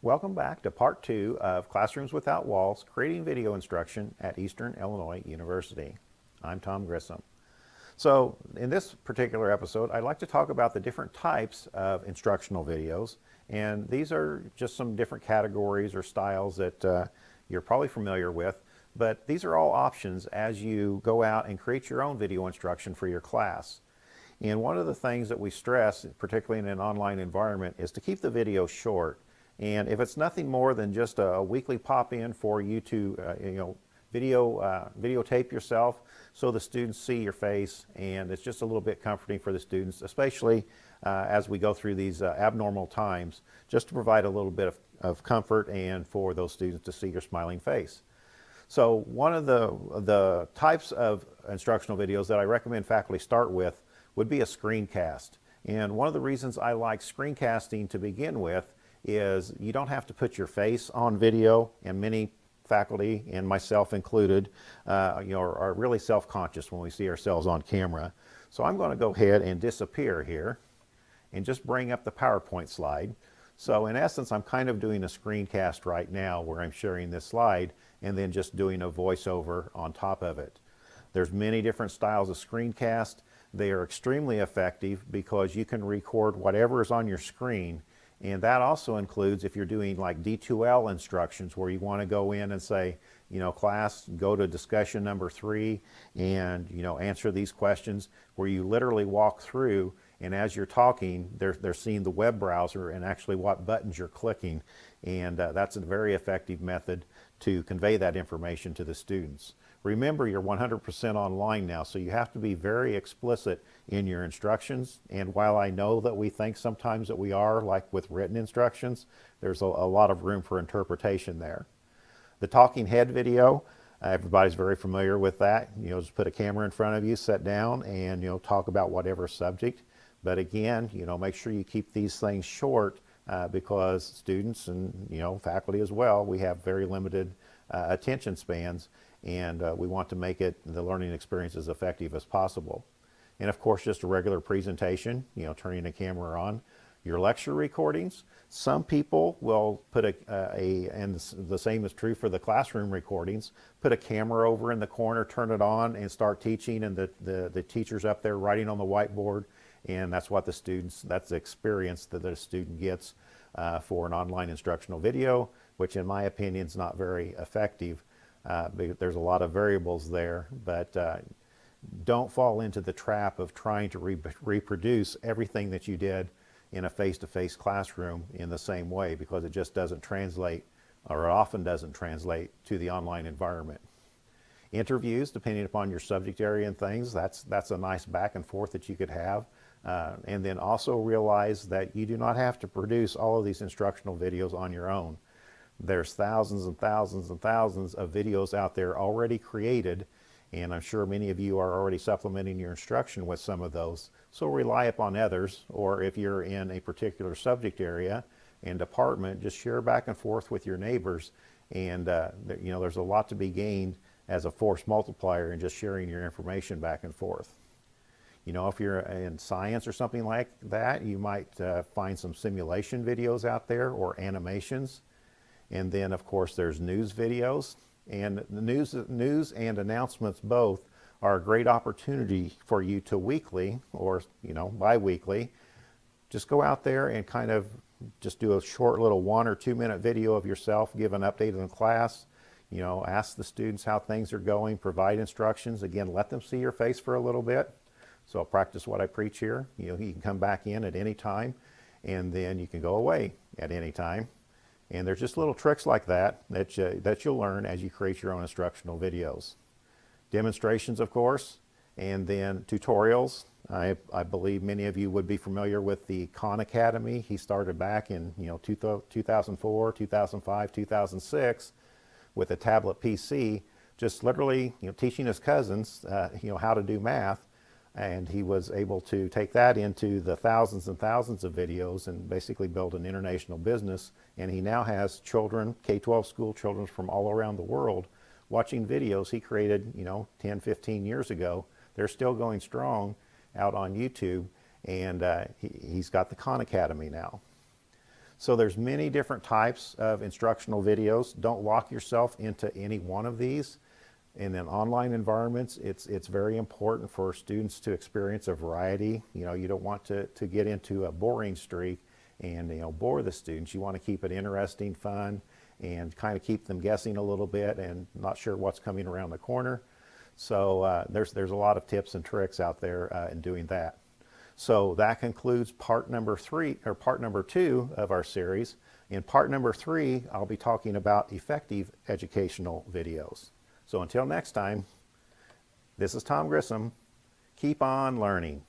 Welcome back to part 2 of Classrooms Without Walls, Creating Video Instruction at Eastern Illinois University. I'm Tom Grissom. So in this particular episode, I'd like to talk about the different types of instructional videos. And these are just some different categories or styles that you're probably familiar with. But these are all options as you go out and create your own video instruction for your class. And one of the things that we stress, particularly in an online environment, is to keep the video short. And if it's nothing more than just a weekly pop-in for you to, videotape yourself so the students see your face, and it's just a little bit comforting for the students, especially as we go through these abnormal times, just to provide a little bit of comfort and for those students to see your smiling face. So one of the types of instructional videos that I recommend faculty start with would be a screencast. And one of the reasons I like screencasting to begin with is you don't have to put your face on video, and many faculty, and myself included, are really self-conscious when we see ourselves on camera. So I'm going to go ahead and disappear here and just bring up the PowerPoint slide. So in essence, I'm kind of doing a screencast right now where I'm sharing this slide and then just doing a voiceover on top of it. There's many different styles of screencast. They are extremely effective because you can record whatever is on your screen. And that also includes if you're doing like D2L instructions where you want to go in and say, class, go to discussion number 3 and, answer these questions, where you literally walk through, and as you're talking, they're seeing the web browser and actually what buttons you're clicking. And that's a very effective method to convey that information to the students. Remember, you're 100% online now, so you have to be very explicit in your instructions. And while I know that we think sometimes that we are, like with written instructions, there's a lot of room for interpretation there. The talking head video, everybody's very familiar with that. Just put a camera in front of you, sit down, and talk about whatever subject. But again, make sure you keep these things short because students and faculty as well, we have very limited attention spans. And we want to make the learning experience as effective as possible. And of course, just a regular presentation, turning the camera on. Your lecture recordings, some people will put and the same is true for the classroom recordings, put a camera over in the corner, turn it on, and start teaching, and the teacher's up there writing on the whiteboard, and that's what that's the experience that the student gets for an online instructional video, which in my opinion is not very effective. There's a lot of variables there, but don't fall into the trap of trying to reproduce everything that you did in a face-to-face classroom in the same way, because it just doesn't translate, or it often doesn't translate to the online environment. Interviews, depending upon your subject area and things, that's a nice back and forth that you could have. And then also realize that you do not have to produce all of these instructional videos on your own. There's thousands and thousands and thousands of videos out there already created, and I'm sure many of you are already supplementing your instruction with some of those. So rely upon others, or if you're in a particular subject area and department, just share back and forth with your neighbors. And there's a lot to be gained as a force multiplier in just sharing your information back and forth. If you're in science or something like that, you might find some simulation videos out there or animations. And then, of course, there's news videos, and the news and announcements both are a great opportunity for you to weekly or bi-weekly just go out there and kind of just do a short little 1 or 2 minute video of yourself, give an update on the class, ask the students how things are going, provide instructions. Again, let them see your face for a little bit. So I'll practice what I preach here. You can come back in at any time, and then you can go away at any time. And there's just little tricks like that you'll learn as you create your own instructional videos. Demonstrations, of course, and then tutorials. I believe many of you would be familiar with the Khan Academy. He started back in 2004, 2005, 2006 with a tablet PC, just literally teaching his cousins how to do math. And he was able to take that into the thousands and thousands of videos and basically build an international business. And he now has children, K-12 school children from all around the world, watching videos he created 10, 15 years ago. They're still going strong out on YouTube, and he's got the Khan Academy now. So there's many different types of instructional videos. Don't lock yourself into any one of these. In an online environments, it's very important for students to experience a variety. You know, you don't want to get into a boring streak and, you know, bore the students. You want to keep it interesting, fun, and kind of keep them guessing a little bit and not sure what's coming around the corner. So there's a lot of tips and tricks out there in doing that. So that concludes part number 2 of our series. In part number 3, I'll be talking about effective educational videos. So until next time, this is Tom Grissom. Keep on learning.